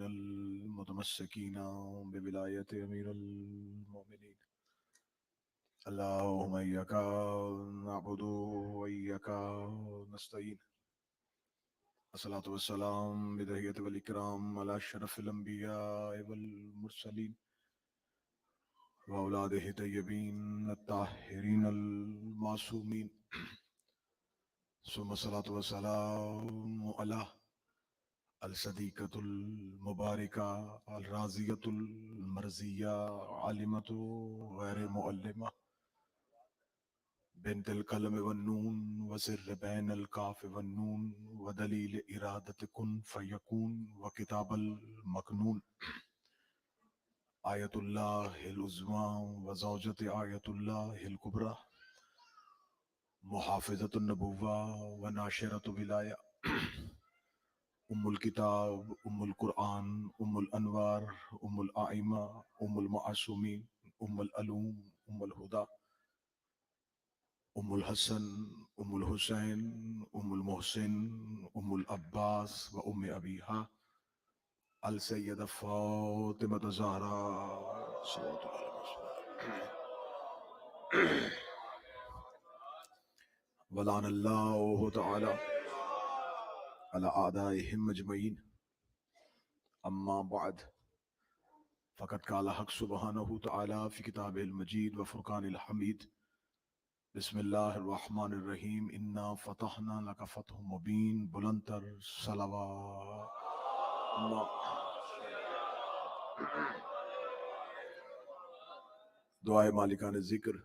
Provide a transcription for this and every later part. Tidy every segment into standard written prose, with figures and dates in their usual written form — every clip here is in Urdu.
من المتمسكين بولاية أمير المؤمنين. اللهم إياك نعبد وإياك نستعين. الصلاة والسلام بداية والإكرام على أشرف الأنبياء والمرسلين وأولاده الطيبين الطاهرين المعصومين، ثم الصلاة والسلام على الصديقة المباركة الرازية المرزية عالمة غير مؤلمة بنت القلم والنون وسر بين الكاف والنون ودليل إرادة كن فيكون وكتاب المكنون، آية الله العظمى وزوجة آية الله الكبرى، محافظة النبوة وناشرة ولاية، أم الكتاب أم القرآن أم الأنوار أم الآئمة أم المعصومين أم العلوم أم الهدى، أم الحسن أم الحسين أم المحسن أم العباس وأم أبيها السيدة فاطمة الزهراء صلوات الله عليها. ولعن الله تعالى على أعدائهم أجمعين. أما بعد، فقد قال حق سبحانه تعالى في كتابه المجيد وفرقان الحميد: بسم الله الرحمن الرحیم انا فتحنا لك فتح مبین. بلندتر صلوات. دعائے مالکان ذکر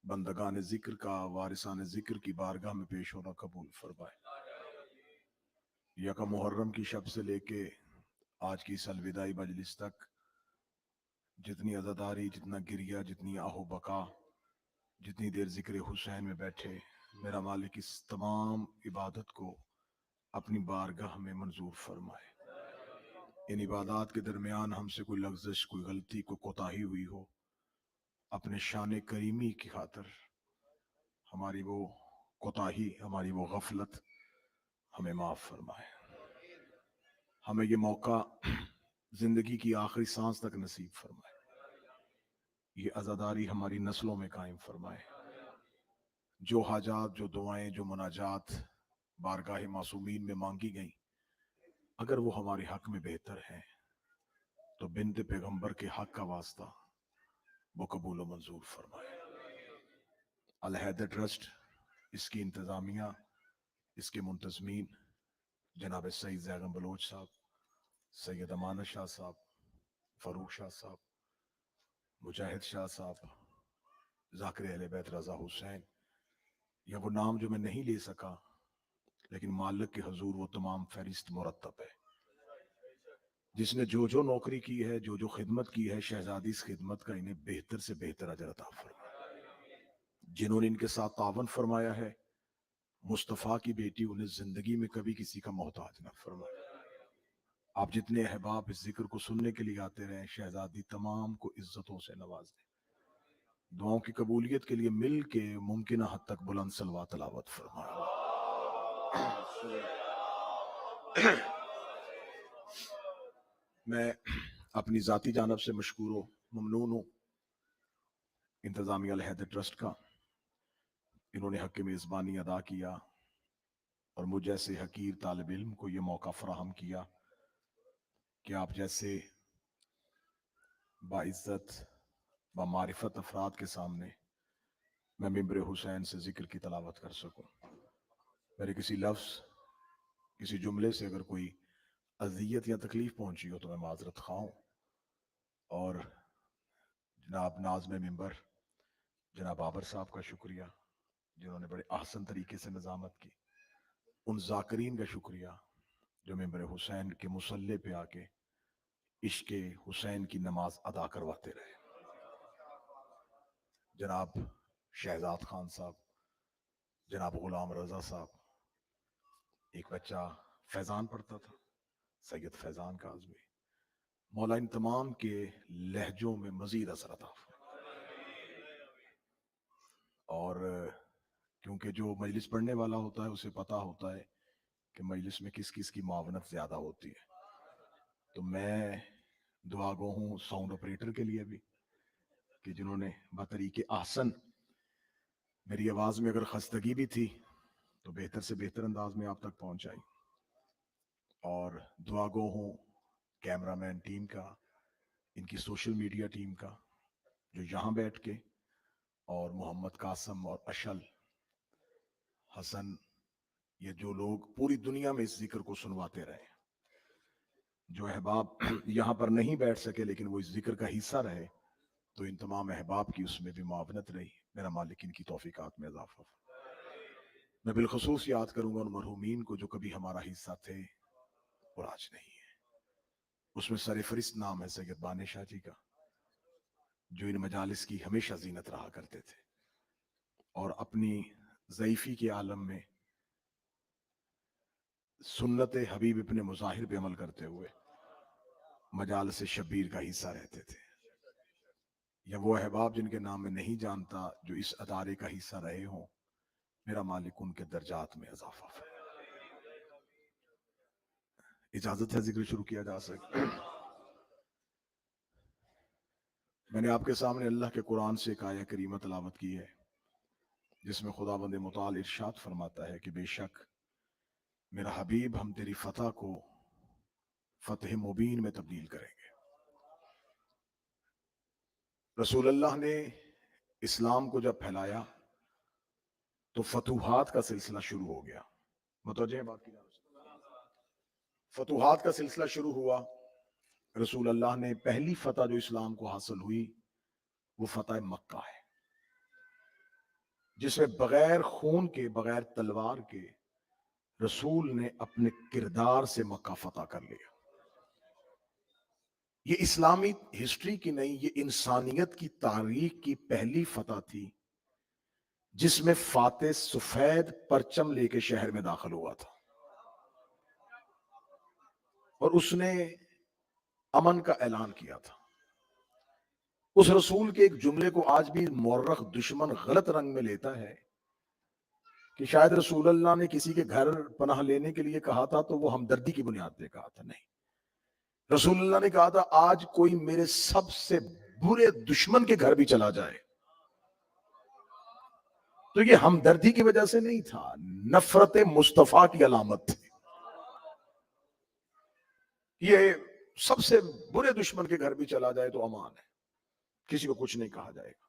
بندگان ذکر کا وارثان ذکر کی بارگاہ میں پیش ہونا قبول فرمائے. یکم محرم کی شب سے لے کے آج کی اس الوداعی مجلس تک جتنی عزاداری، جتنا گریہ، جتنی آہ و بکا، جتنی دیر ذکر حسین میں بیٹھے، میرا مالک اس تمام عبادت کو اپنی بارگاہ میں منظور فرمائے. ان عبادات کے درمیان ہم سے کوئی لغزش، کوئی غلطی، کوئی کوتاہی ہوئی ہو، اپنے شان کریمی کی خاطر ہماری وہ کوتاہی، ہماری وہ غفلت ہمیں معاف فرمائے. ہمیں یہ موقع زندگی کی آخری سانس تک نصیب فرمائے. یہ عزاداری ہماری نسلوں میں قائم فرمائے. جو حاجات، جو دعائیں، جو مناجات بارگاہ معصومین میں مانگی گئیں، اگر وہ ہمارے حق میں بہتر ہیں تو بنت پیغمبر کے حق کا واسطہ وہ قبول و منظور فرمائے. الحیدر ٹرسٹ، اس کی انتظامیہ، اس کے منتظمین جناب سید زیغم بلوچ صاحب، سید امانت شاہ صاحب، فاروق شاہ صاحب، مجاہد شاہ صاحب، ذاکر اہل بیت رضا حسین، یا وہ نام جو میں نہیں لے سکا لیکن مالک کے حضور وہ تمام فہرست مرتب ہے. جس نے جو جو نوکری کی ہے، جو جو خدمت کی ہے، شہزادی اس خدمت کا انہیں بہتر سے بہتر اجر عطا فرمائے. جنہوں نے ان کے ساتھ تعاون فرمایا ہے، مصطفیٰ کی بیٹی انہیں زندگی میں کبھی کسی کا محتاج نہ فرمائے. آپ جتنے احباب اس ذکر کو سننے کے لیے آتے رہیں، شہزادی تمام کو عزتوں سے نواز دیں. دعاؤں کی قبولیت کے لیے مل کے ممکنہ حد تک بلند صلوات تلاوت فرمائے. میں اپنی ذاتی جانب سے مشکور و ممنون ہوں انتظامیہ الحیدر ٹرسٹ کا. انہوں نے حق میزبانی ادا کیا اور مجھ جیسے حقیر طالب علم کو یہ موقع فراہم کیا کہ آپ جیسے باعزت بمعرفت افراد کے سامنے میں ممبر حسین سے ذکر کی تلاوت کر سکوں. میرے کسی لفظ، کسی جملے سے اگر کوئی اذیت یا تکلیف پہنچی ہو تو میں معذرت خواہ ہوں. اور جناب ناظم ممبر جناب بابر صاحب کا شکریہ جنہوں نے بڑے احسن طریقے سے نظامت کی. ان ذاکرین کا شکریہ جو ممبر حسین کے مصلی پہ آ کے عشق حسین کی نماز ادا کرواتے رہے. جناب شہزاد خان صاحب، جناب غلام رضا صاحب، ایک بچہ فیضان پڑھتا تھا، سید فیضان کاظمی، مولا ان تمام کے لہجوں میں مزید اثر عطا فرمائے. اور کیونکہ جو مجلس پڑھنے والا ہوتا ہے اسے پتا ہوتا ہے کہ مجلس میں کس کس کی معاونت زیادہ ہوتی ہے. تو میں دعا گو ہوں ساؤنڈ آپریٹر کے لیے بھی کہ جنہوں نے بطریق احسن میری آواز میں اگر خستگی بھی تھی تو بہتر سے بہتر انداز میں آپ تک پہنچائی، اور دعا گو ہوں کیمرہ مین ٹیم کا، ان کی سوشل میڈیا ٹیم کا، جو یہاں بیٹھ کے، اور محمد قاسم اور اشل حسن، یہ جو لوگ پوری دنیا میں اس ذکر کو سنواتے رہے، جو احباب یہاں پر نہیں بیٹھ سکے لیکن وہ اس ذکر کا حصہ رہے، تو ان تمام احباب کی اس میں بھی معاونت رہی۔ میرا مالک ان کی توفیقات میں اضافہ۔ میں بالخصوص یاد کروں گا ان مرحومین کو جو کبھی ہمارا حصہ تھے اور آج نہیں ہے۔ اس میں سر فہرست نام ہے سید بانِ شاہ جی کا، جو ان مجالس کی ہمیشہ زینت رہا کرتے تھے، اور اپنی ضعیفی کے عالم میں سنت حبیب ابن مظاہر پہ عمل کرتے ہوئے مجالس شبیر کا حصہ رہتے تھے، یا وہ احباب جن کے نام میں نہیں جانتا جو اس ادارے کا حصہ رہے ہوں، میرا مالک ان کے درجات میں اضافہ فرمائے۔ اجازت ہے ذکر شروع کیا جا سکے؟ میں نے آپ کے سامنے اللہ کے قرآن سے ایک آیہ کریمہ تلاوت کی ہے، جس میں خداوند متعال ارشاد فرماتا ہے کہ بے شک میرا حبیب ہم تیری فتح کو فتح مبین میں تبدیل کریں گے۔ رسول اللہ نے اسلام کو جب پھیلایا تو فتوحات کا سلسلہ شروع ہو گیا۔ متوجہ ہیں بات کی جانب سے؟ فتوحات کا سلسلہ شروع ہوا۔ رسول اللہ نے پہلی فتح جو اسلام کو حاصل ہوئی وہ فتح مکہ ہے، جس میں بغیر خون کے، بغیر تلوار کے رسول نے اپنے کردار سے مکہ فتح کر لیا۔ یہ اسلامی ہسٹری کی نہیں، یہ انسانیت کی تاریخ کی پہلی فتح تھی جس میں فاتح سفید پرچم لے کے شہر میں داخل ہوا تھا، اور اس نے امن کا اعلان کیا تھا۔ اس رسول کے ایک جملے کو آج بھی مورخ دشمن غلط رنگ میں لیتا ہے کہ شاید رسول اللہ نے کسی کے گھر پناہ لینے کے لیے کہا تھا تو وہ ہمدردی کی بنیاد پہ کہا تھا۔ نہیں، رسول اللہ نے کہا تھا آج کوئی میرے سب سے برے دشمن کے گھر بھی چلا جائے تو یہ ہمدردی کی وجہ سے نہیں تھا، نفرت مصطفیٰ کی علامت تھی۔ یہ سب سے برے دشمن کے گھر بھی چلا جائے تو امان ہے، کسی کو کچھ نہیں کہا جائے گا۔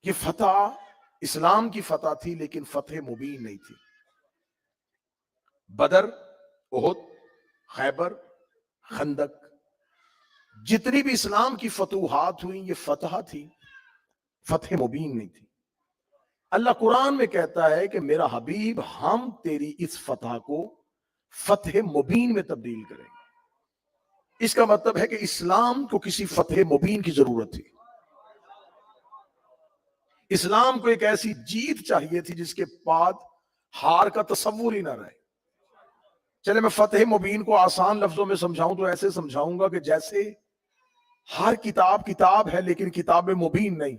یہ فتح اسلام کی فتح تھی، لیکن فتح مبین نہیں تھی۔ بدر، احد، خیبر، خندق، جتنی بھی اسلام کی فتوحات ہوئی یہ فتح تھی، فتح مبین نہیں تھی۔ اللہ قرآن میں کہتا ہے کہ میرا حبیب ہم تیری اس فتح کو فتح مبین میں تبدیل کریں گے۔ اس کا مطلب ہے کہ اسلام کو کسی فتح مبین کی ضرورت تھی۔ اسلام کو ایک ایسی جیت چاہیے تھی جس کے بعد ہار کا تصور ہی نہ رہے۔ چلے میں فتح مبین کو آسان لفظوں میں سمجھاؤں تو ایسے سمجھاؤں گا کہ جیسے ہر کتاب کتاب ہے لیکن کتاب مبین نہیں۔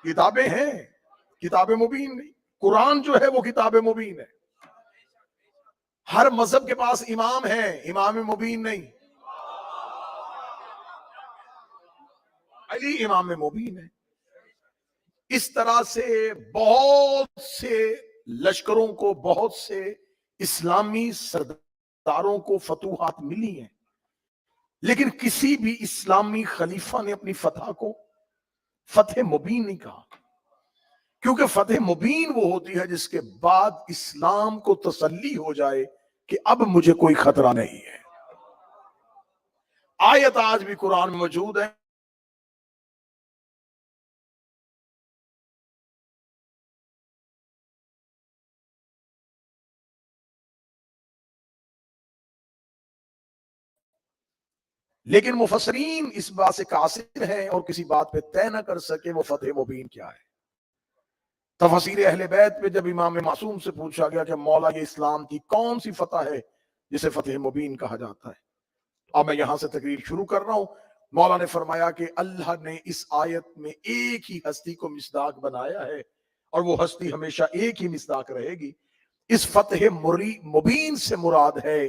کتابیں ہیں، کتاب مبین نہیں۔ قرآن جو ہے وہ کتاب مبین ہے۔ ہر مذہب کے پاس امام ہے، امام مبین نہیں۔ علی امام مبین ہے۔ اس طرح سے بہت سے لشکروں کو، بہت سے اسلامی سرداروں کو فتوحات ملی ہیں، لیکن کسی بھی اسلامی خلیفہ نے اپنی فتح کو فتح مبین نہیں کہا، کیونکہ فتح مبین وہ ہوتی ہے جس کے بعد اسلام کو تسلی ہو جائے کہ اب مجھے کوئی خطرہ نہیں ہے۔ آیت آج بھی قرآن میں موجود ہے، لیکن مفسرین اس بات سے قاصر ہیں اور کسی بات پہ طے نہ کر سکے وہ فتح مبین کیا ہے۔ تفسیر اہل بیت پہ جب امام معصوم سے پوچھا گیا کہ مولا یہ اسلام کی کون سی فتح ہے جسے فتح مبین کہا جاتا ہے، اب میں یہاں سے تقریر شروع کر رہا ہوں۔ مولا نے فرمایا کہ اللہ نے اس آیت میں ایک ہی ہستی کو مصداق بنایا ہے اور وہ ہستی ہمیشہ ایک ہی مصداق رہے گی۔ اس فتح مبین سے مراد ہے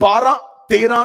12, 13,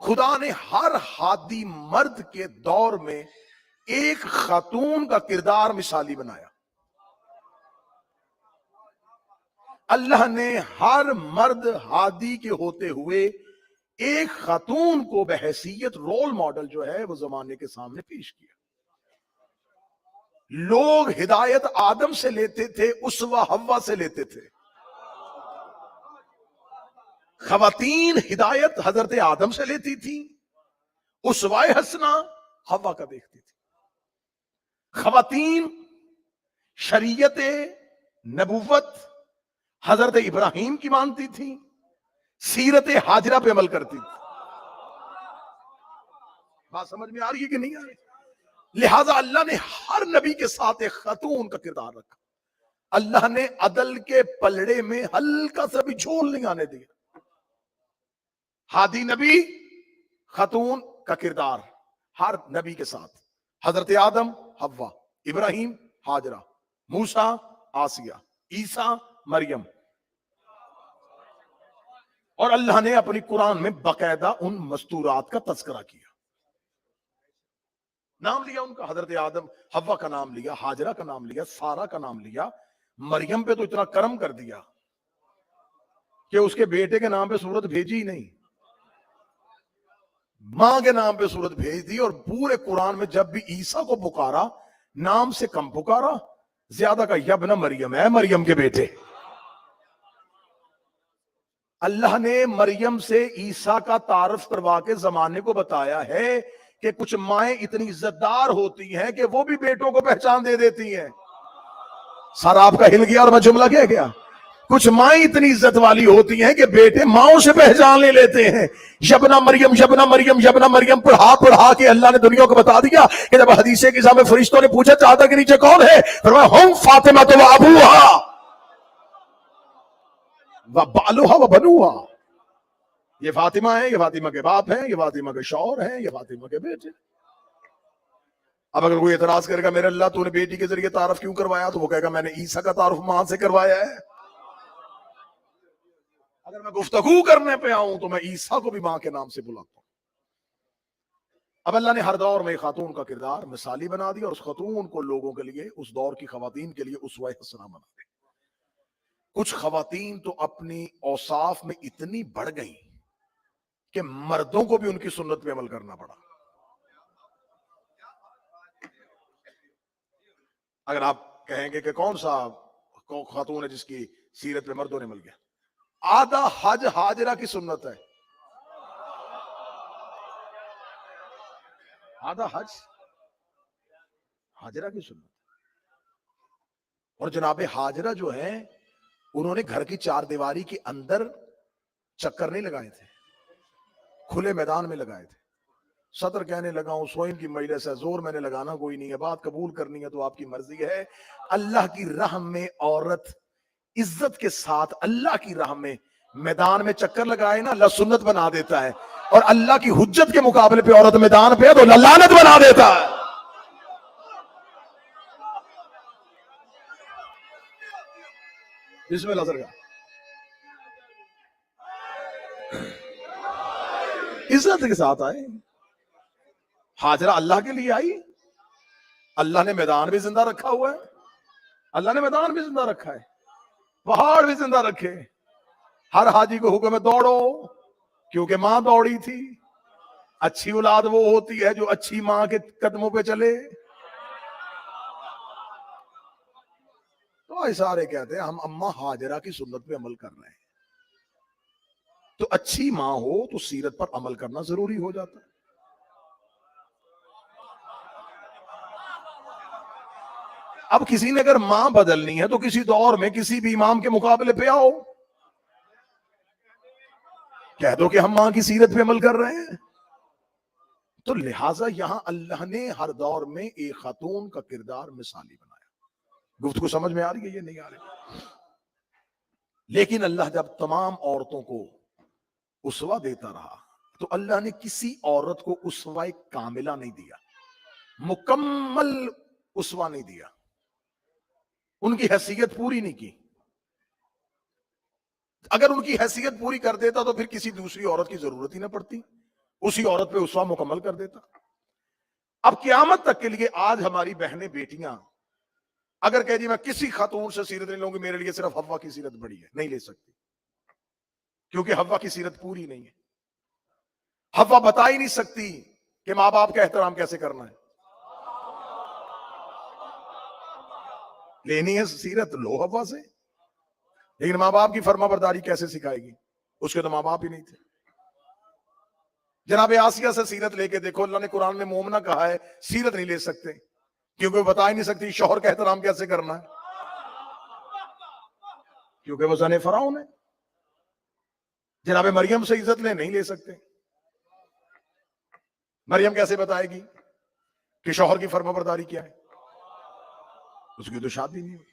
خدا نے ہر ہادی مرد کے دور میں ایک خاتون کا کردار مثالی بنایا. اللہ نے ہر مرد ہادی کے ہوتے ہوئے ایک خاتون کو بحیثیت رول ماڈل جو ہے وہ زمانے کے سامنے پیش کیا. لوگ ہدایت آدم سے لیتے تھے، اسوہ حوا سے لیتے تھے. خواتین ہدایت حضرت آدم سے لیتی تھی، اسوہ حسنہ حوا کا دیکھتی تھی. خواتین شریعت نبوت حضرت ابراہیم کی مانتی تھی، سیرت حاجرہ پہ عمل کرتی تھی. بات سمجھ میں آ رہی ہے کہ نہیں آ رہی؟ لہذا اللہ نے ہر نبی کے ساتھ ایک خاتون کا کردار رکھا. اللہ نے عدل کے پلڑے میں ہلکا سا بھی جھول نہیں آنے دیا. ہادی نبی خاتون کا کردار ہر نبی کے ساتھ. حضرت آدم حوا، ابراہیم حاجرہ، موسیٰ آسیہ، عیسیٰ مریم. اور اللہ نے اپنی قرآن میں باقاعدہ ان مستورات کا تذکرہ کیا، نام لیا ان کا. حضرت آدم حوا کا نام لیا، حاجرہ کا نام لیا، سارہ کا نام لیا. مریم پہ تو اتنا کرم کر دیا کہ اس کے بیٹے کے نام پہ سورت بھیجی ہی نہیں، ماں کے نام پہ سورت بھیج دی. اور پورے قرآن میں جب بھی عیسیٰ کو پکارا نام سے کم پکارا، زیادہ کا یبن مریم ہے، مریم کے بیٹے. اللہ نے مریم سے عیسیٰ کا تعارف کروا کے زمانے کو بتایا ہے کہ کچھ مائیں اتنی عزت دار ہوتی ہیں کہ وہ بھی بیٹوں کو پہچان دے دیتی ہیں. سارا آپ کا ہل گیا اور میں جملہ کہہ گیا. کچھ مائیں اتنی عزت والی ہوتی ہیں کہ بیٹے ماؤں سے پہچان لے لیتے ہیں. یبنا مریم یبنا مریم یبنا مریم پڑھا کے اللہ نے دنیا کو بتا دیا کہ جب حدیث کسا میں فرشتوں نے پوچھا چادر کے نیچے کون ہے، فرمایا ہم فاطمہ تو ابوہا و بالوہا و بنوہا. یہ فاطمہ ہے، یہ فاطمہ کے باپ ہیں، یہ فاطمہ کے شوہر ہیں، یہ فاطمہ کے بیٹے. اب اگر کوئی اعتراض کرے گا میرے اللہ تو نے بیٹی کے ذریعے تعارف کیوں کروایا، تو وہ کہے گا میں نے عیسیٰ کا تعارف ماں سے کروایا ہے. اگر میں گفتگو کرنے پہ آؤں تو میں عیسیٰ کو بھی ماں کے نام سے بلاتا ہوں. اب اللہ نے ہر دور میں خاتون کا کردار مثالی بنا دیا اور اس خاتون کو لوگوں کے لیے، اس دور کی خواتین کے لیے اسوہ حسنہ بنا دیا. کچھ خواتین تو اپنی اوصاف میں اتنی بڑھ گئیں کہ مردوں کو بھی ان کی سنت پہ عمل کرنا پڑا. اگر آپ کہیں گے کہ کون سا خاتون ہے جس کی سیرت پہ مردوں نے عمل کیا، آدھا حج حاجرہ کی سنت ہے. آدھا حج حاجرہ کی سنت. اور جناب حاجرہ جو ہے انہوں نے گھر کی چار دیواری کے اندر چکر نہیں لگائے تھے، کھلے میدان میں لگائے تھے. صدر کہنے لگا ہوں سوئن کی مجلس ہے، زور میں نے لگانا کوئی نہیں ہے، بات قبول کرنی ہے تو آپ کی مرضی ہے. اللہ کی راہ میں عورت عزت کے ساتھ اللہ کی راہ میں میدان میں چکر لگائے نا، اللہ سنت بنا دیتا ہے. اور اللہ کی حجت کے مقابلے پہ عورت میدان پہ ہے تو اللہ لعنت بنا دیتا ہے. بسم اللہ سر. عزت کے ساتھ آئے. حاجرہ اللہ کے لیے آئی، اللہ نے میدان بھی زندہ رکھا ہوا ہے، اللہ نے میدان بھی زندہ رکھا ہے، پہاڑ بھی زندہ رکھے. ہر حاجی کو حکم ہے دوڑو، کیونکہ ماں دوڑی تھی. اچھی اولاد وہ ہوتی ہے جو اچھی ماں کے قدموں پہ چلے. تو سارے کہتے ہیں ہم اماں حاجرہ کی سنت پہ عمل کر رہے ہیں. تو اچھی ماں ہو تو سیرت پر عمل کرنا ضروری ہو جاتا ہے. اب کسی نے اگر ماں بدلنی ہے تو کسی دور میں کسی بھی امام کے مقابلے پہ آؤ، کہہ دو کہ ہم ماں کی سیرت پہ عمل کر رہے ہیں. تو لہٰذا یہاں اللہ نے ہر دور میں ایک خاتون کا کردار مثالی بنایا. گفتگو سمجھ میں آ رہی ہے یہ نہیں آ رہی؟ لیکن اللہ جب تمام عورتوں کو اسوہ دیتا رہا تو اللہ نے کسی عورت کو اسوہ کاملہ نہیں دیا، مکمل اسوہ نہیں دیا، ان کی حیثیت پوری نہیں کی. اگر ان کی حیثیت پوری کر دیتا تو پھر کسی دوسری عورت کی ضرورت ہی نہ پڑتی. اسی عورت پہ اسوہ مکمل کر دیتا. اب قیامت تک کے لیے آج ہماری بہنیں بیٹیاں اگر کہہ جی میں کسی خاتون سے سیرت نہیں لوں گی، میرے لیے صرف حوا کی سیرت بڑی ہے، نہیں لے سکتی، کیونکہ حوا کی سیرت پوری نہیں ہے. حوا بتا ہی نہیں سکتی کہ ماں باپ کا احترام کیسے کرنا ہے. لینی ہے سیرت لو حوا سے، لیکن ماں باپ کی فرما برداری کیسے سکھائے گی؟ اس کے تو ماں باپ ہی نہیں تھے. جناب آسیہ سے سیرت لے کے دیکھو، اللہ نے قرآن میں مومنہ کہا ہے سیرت نہیں لے سکتے کیونکہ وہ بتا ہی نہیں سکتی شوہر کا احترام کیسے کرنا ہے، کیونکہ وہ زن فرعون ہے. جناب مریم سے عزت نہیں لے سکتے. مریم کیسے بتائے گی کہ شوہر کی فرما برداری کیا ہے؟ اس کی تو شادی نہیں ہوئی.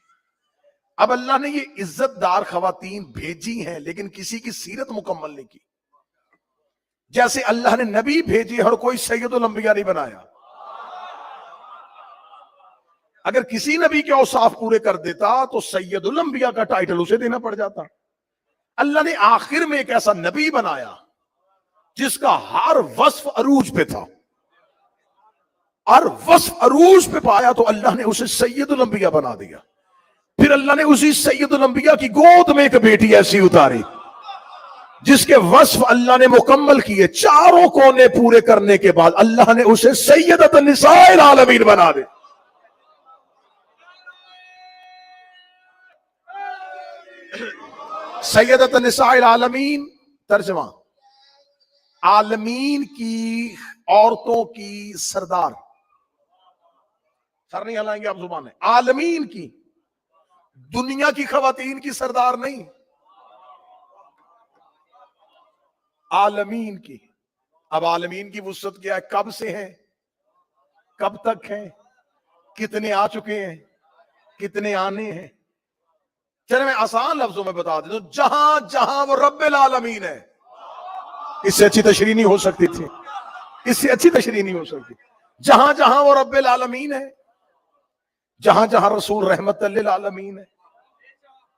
اب اللہ نے یہ عزت دار خواتین بھیجی ہیں لیکن کسی کی سیرت مکمل نہیں کی. جیسے اللہ نے نبی بھیجی ہر کوئی سید الانبیاء نہیں بنایا. اگر کسی نبی کے اوصاف پورے کر دیتا تو سید الانبیاء کا ٹائٹل اسے دینا پڑ جاتا. اللہ نے آخر میں ایک ایسا نبی بنایا جس کا ہر وصف عروج پہ تھا، ہر وصف عروج پہ پایا تو اللہ نے اسے سید الانبیاء بنا دیا. پھر اللہ نے اسی سید الانبیاء کی گود میں ایک بیٹی ایسی اتاری جس کے وصف اللہ نے مکمل کیے، چاروں کونے پورے کرنے کے بعد اللہ نے اسے سیدۃ النساء العالمین بنا دے. سیدۃ النساء العالمین ترجمہ عالمین کی عورتوں کی سردار. سر نہیں ہلائیں گے آپ زبان ہے. عالمین کی، دنیا کی خواتین کی سردار نہیں، عالمین کی. اب عالمین کی وسعت کیا ہے؟ کب سے ہے، کب تک ہے، کتنے آ چکے ہیں، کتنے آنے ہیں. چلے میں آسان لفظوں میں بتا دیتا ہوں، جہاں جہاں وہ رب العالمین ہے. اس سے اچھی تشریح نہیں ہو سکتی تھی، اس سے اچھی تشریح نہیں ہو سکتی. جہاں جہاں وہ رب العالمین ہے، جہاں جہاں رسول رحمت للعالمین ہے،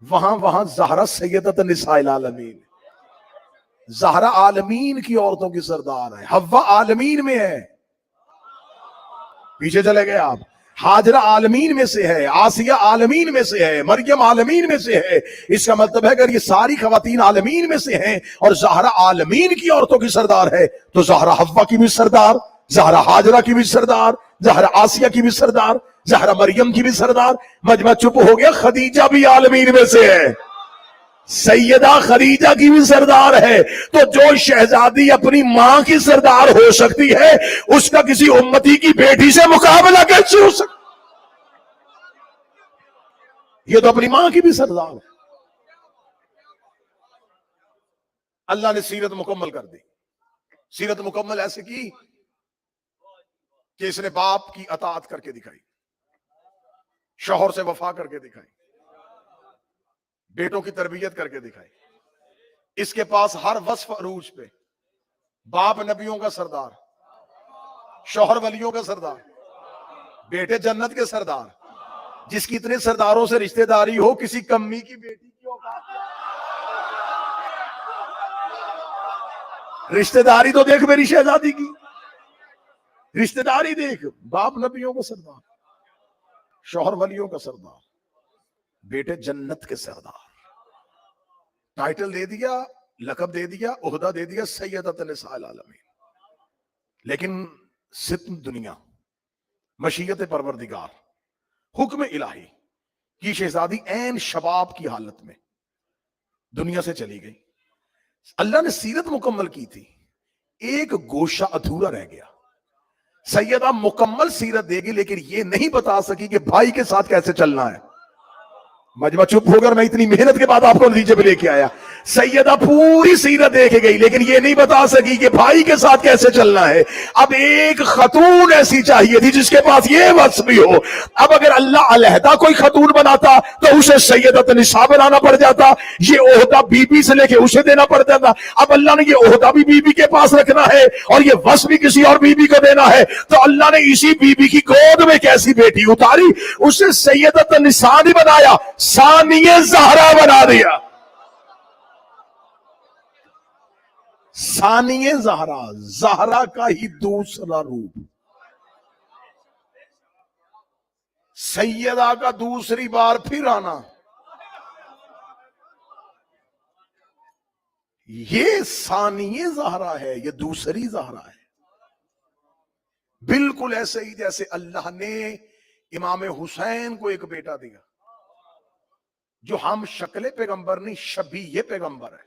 وہاں وہاں زہرا سیدۃ النساء العالمین. زہرا عالمین کی عورتوں کی سردار ہے. حوا عالمین میں ہے، پیچھے چلے گئے آپ. حاجرہ عالمین میں سے ہے، آسیہ عالمین میں سے ہے، مریم عالمین میں سے ہے. اس کا مطلب ہے اگر یہ ساری خواتین عالمین میں سے ہیں اور زہرا عالمین کی عورتوں کی سردار ہے تو زہرا حوا کی بھی سردار، زہرا حاجرہ کی بھی سردار، زہرا آسیہ کی بھی سردار، زہرا مریم کی بھی سردار. مجمع چپ ہو گیا. خدیجہ بھی عالمین میں سے ہے، سیدہ خدیجہ کی بھی سردار ہے. تو جو شہزادی اپنی ماں کی سردار ہو سکتی ہے اس کا کسی امتی کی بیٹی سے مقابلہ کیسے ہو سکتا؟ یہ تو اپنی ماں کی بھی سردار ہے. اللہ نے سیرت مکمل کر دی. سیرت مکمل ایسے کی کہ اس نے باپ کی اطاعت کر کے دکھائی، شوہر سے وفا کر کے دکھائی، بیٹوں کی تربیت کر کے دکھائی. اس کے پاس ہر وصف عروج پہ. باپ نبیوں کا سردار، شوہر ولیوں کا سردار، بیٹے جنت کے سردار. جس کی اتنے سرداروں سے رشتہ داری ہو، کسی کمی کی بیٹی کی اوقات رشتہ داری تو دیکھ میری شہزادی کی، رشتہ داری دیکھ. باپ نبیوں کا سردار، شوہر ولیوں کا سردار، بیٹے جنت کے سردار. ٹائٹل دے دیا، لقب دے دیا، عہدہ دے دیا سیدۃ النساء العالمین. لیکن ستم دنیا، مشیت پروردگار، حکم الہی کی شہزادی عین شباب کی حالت میں دنیا سے چلی گئی. اللہ نے سیرت مکمل کی تھی، ایک گوشہ ادھورا رہ گیا. سیدہ مکمل سیرت دے گی لیکن یہ نہیں بتا سکی کہ بھائی کے ساتھ کیسے چلنا ہے. مجمع چپ ہو کر میں اتنی محنت کے بعد آپ کو نتیجے پہ لے کے آیا. سیدہ پوری سیرت دیکھ گئی لیکن یہ نہیں بتا سکی کہ بھائی کے ساتھ کیسے چلنا ہے. اب ایک خاتون ایسی چاہیے تھی جس کے پاس یہ وصف بھی ہو. اب اگر اللہ علیحدہ کوئی خاتون بناتا تو اسے سیدۃ النساء بنانا پڑ جاتا، یہ عہدہ بی بی سے لے کے اسے دینا پڑ جاتا. اب اللہ نے یہ عہدہ بھی بی بی کے پاس رکھنا ہے اور یہ وصف بھی کسی اور بی بی کو دینا ہے، تو اللہ نے اسی بی بی کی گود میں کیسی بیٹی اتاری، اسے سیدۃ النساء نہیں بنایا، ثانیہ زہرا بنا دیا. ثانیہ زہرا، زہرا کا ہی دوسرا روپ، سیدہ کا دوسری بار پھر آنا، یہ ثانیہ زہرا ہے، یہ دوسری زہرا ہے۔ بالکل ایسے ہی جیسے اللہ نے امام حسین کو ایک بیٹا دیا، جو ہم شکل پیغمبر نہیں شبیہ پیغمبر ہے۔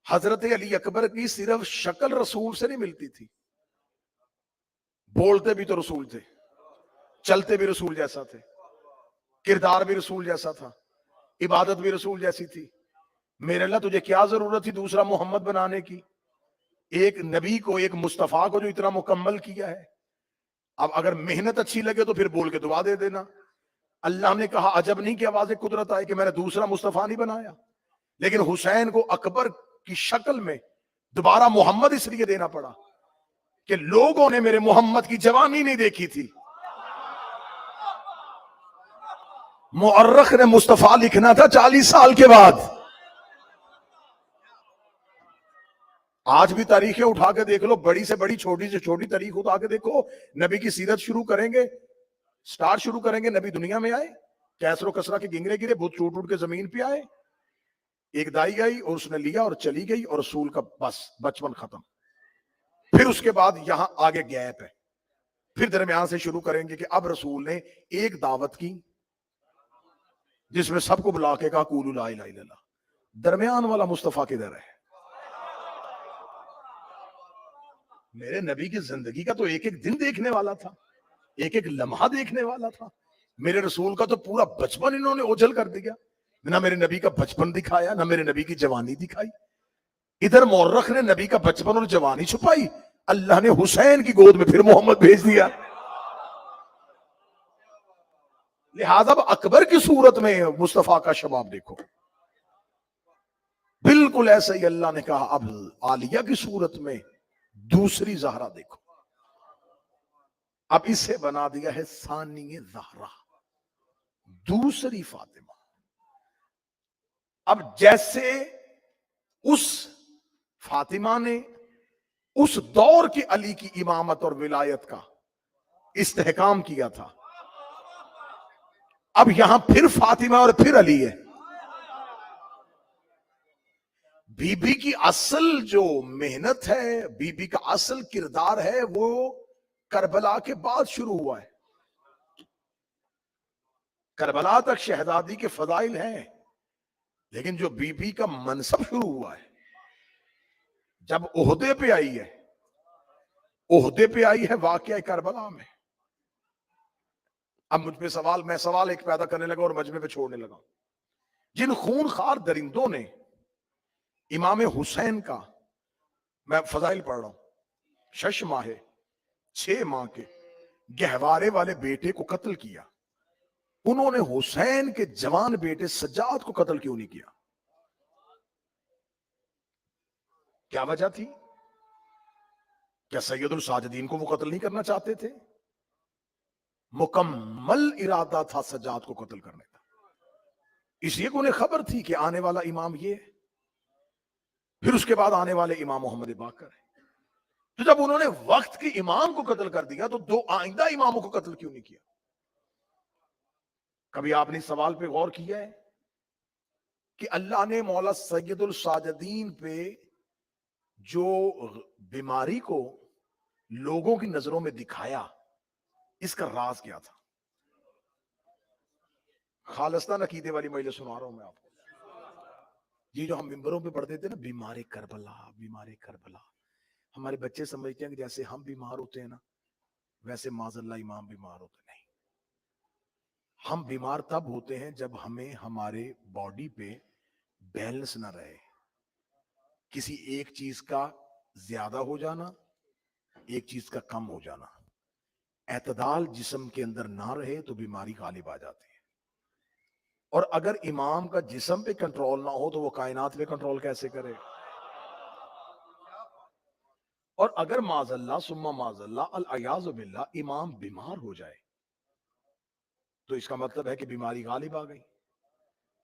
حضرت علی اکبر کی صرف شکل رسول سے نہیں ملتی تھی، بولتے بھی تو رسول تھے، چلتے بھی رسول جیسا تھے، کردار بھی رسول جیسا تھا، عبادت بھی رسول جیسی تھی۔ میرے اللہ تجھے کیا ضرورت تھی دوسرا محمد بنانے کی؟ ایک نبی کو، ایک مصطفیٰ کو جو اتنا مکمل کیا ہے۔ اب اگر محنت اچھی لگے تو پھر بول کے دعا دے دینا۔ اللہ نے کہا عجب نہیں کہ آواز قدرت آئے کہ میں نے دوسرا مصطفیٰ نہیں بنایا، لیکن حسین کو اکبر کی شکل میں دوبارہ محمد اس لیے دینا پڑا کہ لوگوں نے میرے محمد کی جوانی نہیں دیکھی تھی۔ مؤرخ نے مصطفیٰ لکھنا تھا 40 سال کے بعد۔ آج بھی تاریخیں اٹھا کے دیکھ لو، بڑی سے بڑی، چھوٹی سے چھوٹی تاریخ اٹھا کے دیکھو، نبی کی سیرت شروع کریں گے، سٹارٹ شروع کریں گے، نبی دنیا میں آئے، کیسر و کسرا کے گنگرے گرے، بت ٹوٹ ٹوٹ کے زمین پہ آئے، ایک دائی آئی اور اس نے لیا اور چلی گئی، اور رسول کا بس بچپن ختم۔ پھر اس کے بعد یہاں آگے گیپ ہے، پھر درمیان سے شروع کریں گے کہ اب رسول نے ایک دعوت کی جس میں سب کو بلا کے کہا قولوا لا الہ الا اللہ۔ درمیان والا مصطفیٰ کدھر ہے؟ میرے نبی کی زندگی کا تو ایک ایک دن دیکھنے والا تھا، ایک ایک لمحہ دیکھنے والا تھا۔ میرے رسول کا تو پورا بچپن انہوں نے اوجھل کر دیا، نہ میرے نبی کا بچپن دکھایا، نہ میرے نبی کی جوانی دکھائی۔ ادھر مورخ نے نبی کا بچپن اور جوانی چھپائی، اللہ نے حسین کی گود میں پھر محمد بھیج دیا۔ لہذا اکبر کی صورت میں مصطفیٰ کا شباب دیکھو، بالکل ایسے ہی اللہ نے کہا اب عالیہ کی صورت میں دوسری زہرا دیکھو، اب اسے بنا دیا ہے ثانیہ زہرا، دوسری فاطمہ۔ اب جیسے اس فاطمہ نے اس دور کی علی کی امامت اور ولایت کا استحکام کیا تھا، اب یہاں پھر فاطمہ اور پھر علی ہے۔ بی بی کی اصل جو محنت ہے، بی بی کا اصل کردار ہے، وہ کربلا کے بعد شروع ہوا ہے۔ کربلا تک شہزادی کے فضائل ہیں، لیکن جو بی بی کا منصب شروع ہوا ہے جب عہدے پہ آئی ہے، عہدے پہ آئی ہے واقعہ کربلا میں۔ اب مجھ پہ سوال، میں سوال ایک پیدا کرنے لگا اور مجمع پہ چھوڑنے لگا۔ جن خون خار درندوں نے امام حسین کا، میں فضائل پڑھ رہا ہوں، 6 ماہ 6 ماہ کے گہوارے والے بیٹے کو قتل کیا، انہوں نے حسین کے جوان بیٹے سجاد کو قتل کیوں نہیں کیا؟ کیا وجہ تھی؟ کیا سید الساجدین کو وہ قتل نہیں کرنا چاہتے تھے؟ مکمل ارادہ تھا سجاد کو قتل کرنے کا، اس لیے کہ انہیں خبر تھی کہ آنے والا امام یہ ہے، پھر اس کے بعد آنے والے امام محمد باقر ہے۔ تو جب انہوں نے وقت کے امام کو قتل کر دیا تو 2 آئندہ اماموں کو قتل کیوں نہیں کیا؟ کبھی آپ نے سوال پہ غور کیا ہے کہ اللہ نے مولا سید الساجدین پہ جو بیماری کو لوگوں کی نظروں میں دکھایا، اس کا راز کیا تھا؟ خالصتاً عقیدے والی مجلس سنا رہا ہوں میں آپ کو، یہ جو ہم ممبروں پہ پڑھتے تھے نا، بیمار کربلا، بیمار کربلا، ہمارے بچے سمجھتے ہیں کہ جیسے ہم بیمار ہوتے ہیں نا ویسے معاذ اللہ امام بیمار ہوتے نہیں۔ ہم بیمار تب ہوتے ہیں جب ہمیں ہمارے باڈی پہ بیلنس نہ رہے، کسی ایک چیز کا زیادہ ہو جانا، ایک چیز کا کم ہو جانا، اعتدال جسم کے اندر نہ رہے تو بیماری غالب آ جاتی ہے۔ اور اگر امام کا جسم پہ کنٹرول نہ ہو تو وہ کائنات پہ کنٹرول کیسے کرے؟ اور اگر معاذ اللہ ثم معاذ اللہ العیاذ باللہ امام بیمار ہو جائے تو اس کا مطلب ہے کہ بیماری غالب آ گئی۔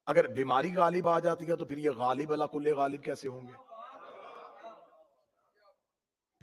اگر بیماری غالب آ جاتی ہے تو پھر یہ غالب علی کل غالب کیسے ہوں گے؟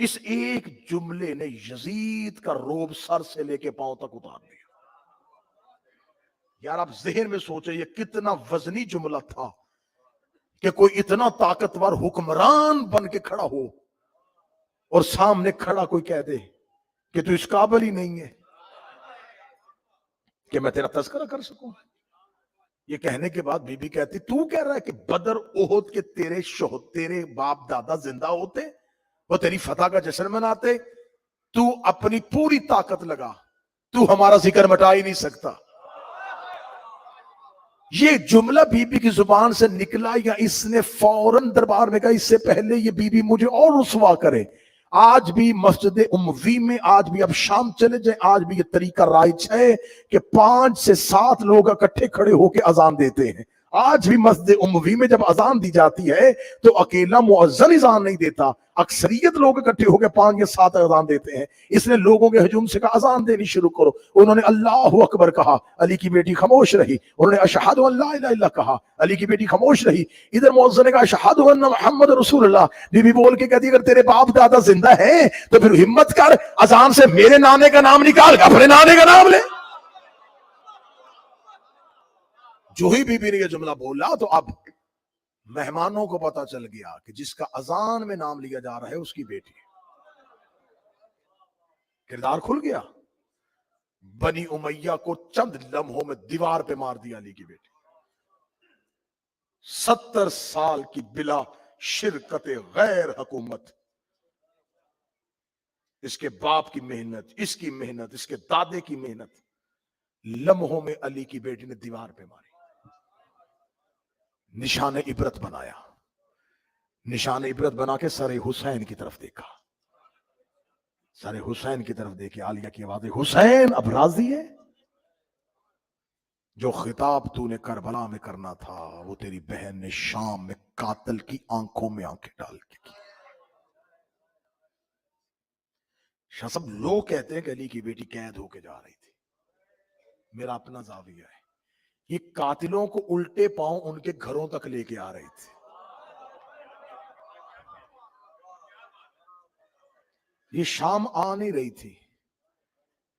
اس ایک جملے نے یزید کا روب سر سے لے کے پاؤں تک اتار دیا. یار آپ ذہن میں سوچیں یہ کتنا وزنی جملہ تھا کہ کوئی اتنا طاقتور حکمران بن کے کھڑا ہو اور سامنے کھڑا کوئی کہہ دے کہ تو اس قابل ہی نہیں ہے کہ میں تیرا تذکرہ کر سکوں. یہ کہنے کے بعد بی بی کہتی تو کہہ رہا ہے کہ بدر احد کے تیرے باپ دادا زندہ ہوتے, وہ تیری فتح کا جشن مناتے, تو اپنی پوری طاقت لگا, تو ہمارا ذکر مٹا ہی نہیں سکتا. یہ جملہ بی بی کی زبان سے نکلا یا اس نے فوراً دربار میں کہا اس سے پہلے یہ بی بی مجھے اور رسوا کرے. آج بھی مسجد اموی میں, آج بھی اب شام چلے جائیں, آج بھی یہ طریقہ رائج ہے کہ 5 سے 7 لوگ اکٹھے کھڑے ہو کے اذان دیتے ہیں. آج بھی مسجد اموی میں جب اذان دی جاتی ہے تو اکیلا مؤذن اذان نہیں دیتا, اکثریت لوگ اکٹھے ہو کے 5 یا 7 اذان دیتے ہیں. اس نے لوگوں کے ہجوم سے کہا اذان دینی شروع کرو. انہوں نے اللہ اکبر کہا, علی کی بیٹی خاموش رہی. انہوں نے اشہد ان لا الہ الا اللہ کہا, علی کی بیٹی خاموش رہی. ادھر مؤذن نے کہا اشہد ان محمد رسول اللہ. بی بی بول کے کہتی اگر تیرے باپ دادا زندہ ہیں تو پھر ہمت کر اذان سے میرے نانے کا نام نکال کے اپنے نانے کا نام لے. جو ہی بی بی نے یہ جملہ بولا تو اب مہمانوں کو پتا چل گیا کہ جس کا اذان میں نام لیا جا رہا ہے اس کی بیٹی. کردار کھل گیا. بنی امیہ کو چند لمحوں میں دیوار پہ مار دیا علی کی بیٹی. 70 سال کی بلا شرکت غیر حکومت, اس کے باپ کی محنت, اس کی محنت, اس کے دادے کی محنت, لمحوں میں علی کی بیٹی نے دیوار پہ ماری. نشان عبرت بنایا, نشان عبرت بنا کے سر حسین کی طرف دیکھا, سر حسین کی طرف دیکھے. عالیہ کی آواز حسین اب راضی ہے؟ جو خطاب تو نے کربلا میں کرنا تھا وہ تیری بہن نے شام میں قاتل کی آنکھوں میں آنکھیں ڈال کے کی. شاہ صاحب لوگ کہتے ہیں کہ علی کی بیٹی قید ہو کے جا رہی تھی. میرا اپنا زاویہ ہے, یہ قاتلوں کو الٹے پاؤں ان کے گھروں تک لے کے آ رہی تھی. یہ شام آ نہیں رہی تھی,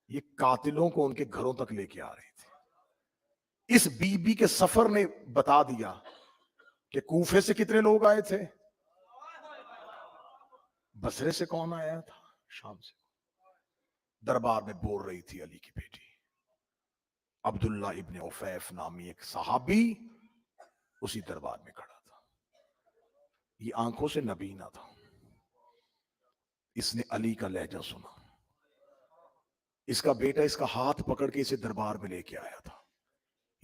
یہ قاتلوں کو ان کے گھروں تک لے کے آ رہی تھی. اس بی بی کے سفر نے بتا دیا کہ کوفے سے کتنے لوگ آئے تھے, بصرے سے کون آیا تھا, شام سے. دربار میں بول رہی تھی علی کی بیٹی. عبداللہ ابن عفیف نامی ایک صحابی اسی دربار میں کھڑا تھا. یہ آنکھوں سے نبینا تھا. اس نے علی کا لہجہ سنا. اس کا بیٹا اس کا ہاتھ پکڑ کے اسے دربار میں لے کے آیا تھا.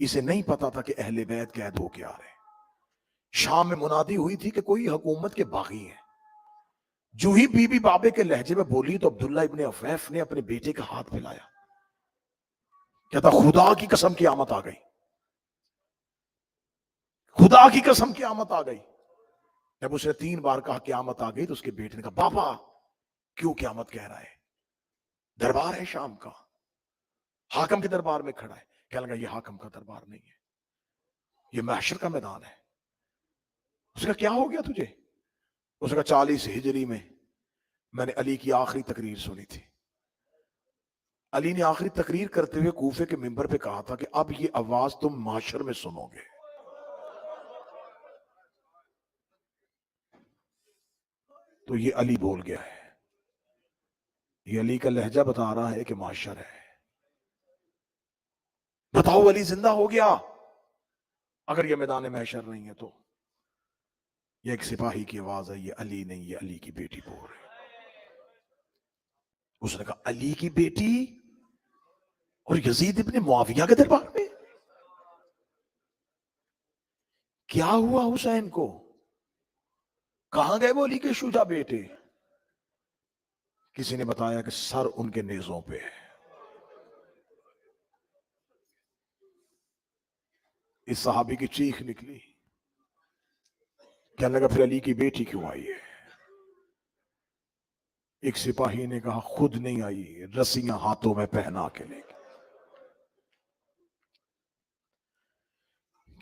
اسے نہیں پتا تھا کہ اہل بیت قید ہو کے آ رہے. شام میں منادی ہوئی تھی کہ کوئی حکومت کے باغی ہیں. جو ہی بی بی بابے کے لہجے میں بولی تو عبداللہ ابن عفیف نے اپنے بیٹے کا ہاتھ پھیلایا. کہتا خدا کی قسم قیامت آ گئی, خدا کی قسم قیامت آ گئی. جب اس نے 3 بار کہا قیامت آ گئی تو اس کے بیٹے نے کہا بابا کیوں قیامت کہہ رہا ہے, دربار ہے شام کا, حاکم کے دربار میں کھڑا ہے. کہنے لگا یہ حاکم کا دربار نہیں ہے, یہ محشر کا میدان ہے. اس کا کیا ہو گیا تجھے؟ اس کا 40 ہجری میں نے علی کی آخری تقریر سنی تھی. علی نے آخری تقریر کرتے ہوئے کوفے کے منبر پہ کہا تھا کہ اب یہ آواز تم محشر میں سنو گے. تو یہ علی بول گیا ہے. یہ علی کا لہجہ بتا رہا ہے کہ محشر ہے. بتاؤ علی زندہ ہو گیا. اگر یہ میدان محشر نہیں ہے تو یہ ایک سپاہی کی آواز ہے, یہ علی نہیں, یہ علی کی بیٹی بول رہی. اس نے کہا علی کی بیٹی اور یزید ابن معاویہ کے دربار میں کیا ہوا حسین کو؟ کہاں گئے وہ علی کے شجاع بیٹے؟ کسی نے بتایا کہ سر ان کے نیزوں پہ ہے. اس صحابی کی چیخ نکلی. کہنے لگا پھر علی کی بیٹی کیوں آئی ہے؟ ایک سپاہی نے کہا خود نہیں آئی, رسیاں ہاتھوں میں پہنا کے لے گئی.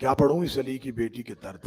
کیا پڑھوں اس علی کی بیٹی کے درد.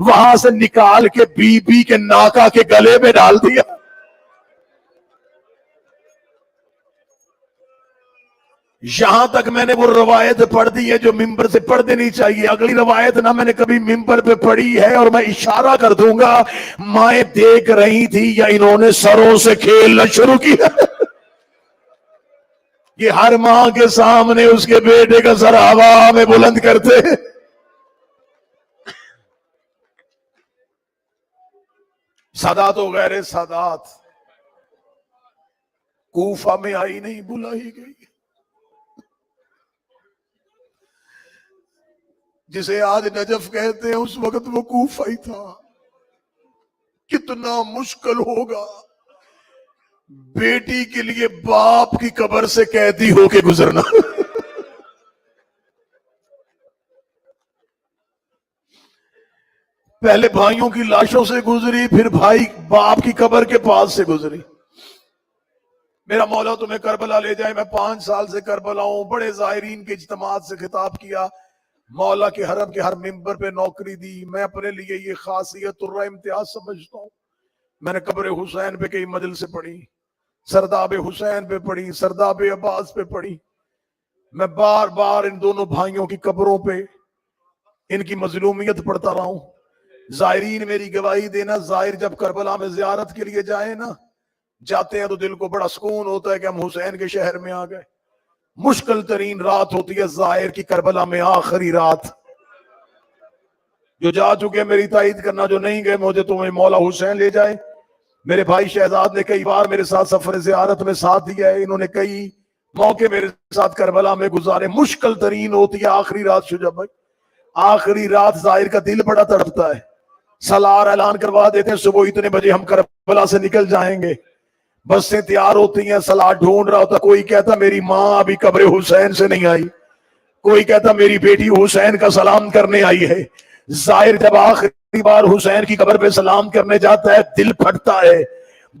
وہاں سے نکال کے بی بی کے ناکا کے گلے میں ڈال دیا. یہاں تک میں نے وہ روایت پڑھ دی ہے جو ممبر سے پڑھ دینی چاہیے. اگلی روایت نہ میں نے کبھی ممبر پہ پڑھی ہے اور میں اشارہ کر دوں گا مائیں دیکھ رہی تھی یا انہوں نے سروں سے کھیلنا شروع کیا. یہ ہر ماں کے سامنے اس کے بیٹے کا سر ہوا میں بلند کرتے ہیں. سادات و غیر سادات کوفہ میں آئی نہیں بلائی گئی. جسے آج نجف کہتے ہیں اس وقت وہ کوفہ ہی تھا. کتنا مشکل ہوگا بیٹی کے لیے باپ کی قبر سے قیدی ہو کے گزرنا. پہلے بھائیوں کی لاشوں سے گزری پھر بھائی باپ کی قبر کے پاس سے گزری. میرا مولا تمہیں کربلا لے جائے. میں 5 سال سے کربلا ہوں. بڑے زائرین کے اجتماعات سے خطاب کیا. مولا کے حرم کے ہر ممبر پہ نوکری دی. میں اپنے لیے یہ خاصیت اور امتیاز سمجھتا ہوں. میں نے قبر حسین پہ کئی مجلسیں پڑھی, سرداب حسین پہ پڑھی, سرداب عباس پہ پڑھی. میں بار بار ان دونوں بھائیوں کی قبروں پہ ان کی مظلومیت پڑھتا رہا ہوں. زائرین میری گواہی دینا, زائر جب کربلا میں زیارت کے لیے جائیں نا, جاتے ہیں تو دل کو بڑا سکون ہوتا ہے کہ ہم حسین کے شہر میں آ گئے. مشکل ترین رات ہوتی ہے زائر کی کربلا میں آخری رات. جو جا چکے میری تائید کرنا, جو نہیں گئے مجھے تمہیں مولا حسین لے جائے. میرے بھائی شہزاد نے کئی بار میرے ساتھ سفر زیارت میں ساتھ دیا ہے. انہوں نے کئی موقع میرے ساتھ کربلا میں گزارے. مشکل ترین ہوتی ہے آخری رات. شجاع بھائی آخری رات زائر کا دل بڑا تڑپتا ہے. سالار اعلان کروا دیتے ہیں صبح اتنے بجے ہم کربلا سے نکل جائیں گے. بسیں تیار ہوتی ہیں, سالار ڈھونڈ رہا ہوتا. کوئی کہتا میری ماں ابھی قبر حسین سے نہیں آئی, کوئی کہتا میری بیٹی حسین کا سلام کرنے آئی ہے. زائر جب آخری بار حسین کی قبر پہ سلام کرنے جاتا ہے دل پھٹتا ہے.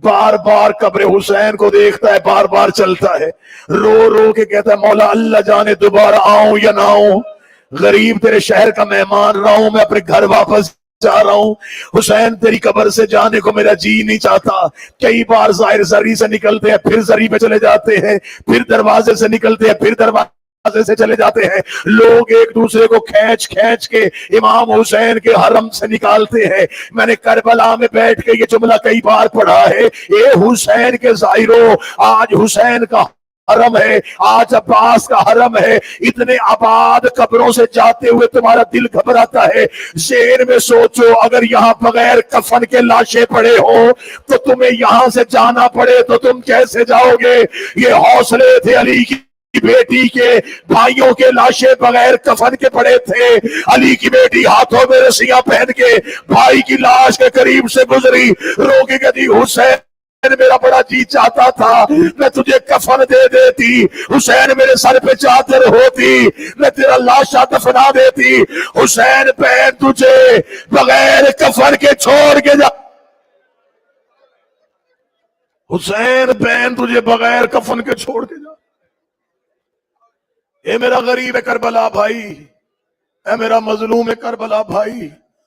بار بار قبر حسین کو دیکھتا ہے, بار بار چلتا ہے. رو رو کے کہتا ہے مولا اللہ جانے دوبارہ آؤں یا نہ آؤں. غریب تیرے شہر کا مہمان رہا ہوں, میں اپنے گھر واپس جا رہا ہوں. حسین تیری قبر سے جانے کو میرا جی نہیں چاہتا. کئی بار ظاہر زری سے نکلتے ہیں, پھر زری پہ چلے جاتے ہیں, پھر دروازے سے نکلتے ہیں, پھر دروازے سے چلے جاتے ہیں. لوگ ایک دوسرے کو کھینچ کھینچ کے امام حسین کے حرم سے نکالتے ہیں. میں نے کربلا میں بیٹھ کے یہ جملہ کئی بار پڑھا ہے, اے حسین کے ظاہرو, آج حسین کا حرم ہے, آج عباس کا حرم ہے. اتنے آباد قبروں سے جاتے ہوئے تمہارا دل گھبراتا ہے. ذہن میں سوچو اگر یہاں بغیر کفن کے لاشیں پڑے ہو تو تمہیں یہاں سے جانا پڑے تو تم کیسے جاؤ گے. یہ حوصلے تھے علی کی بیٹی کے. بھائیوں کے لاشیں بغیر کفن کے پڑے تھے. علی کی بیٹی ہاتھوں میں رسیاں پہن کے بھائی کی لاش کے قریب سے گزری, رو کے کہتی حسین میرا بڑا جی چاہتا تھا میں تجھے کفن دے دیتی. حسین میرے سر پہ چادر ہوتی میں تیرا لاشا دفنا دیتی. حسین بہن تجھے بغیر کفن کے چھوڑ کے جا, حسین بہن تجھے بغیر کفن کے چھوڑ کے جا. اے میرا غریب کربلا بھائی, اے میرا مظلوم کربلا بھائی,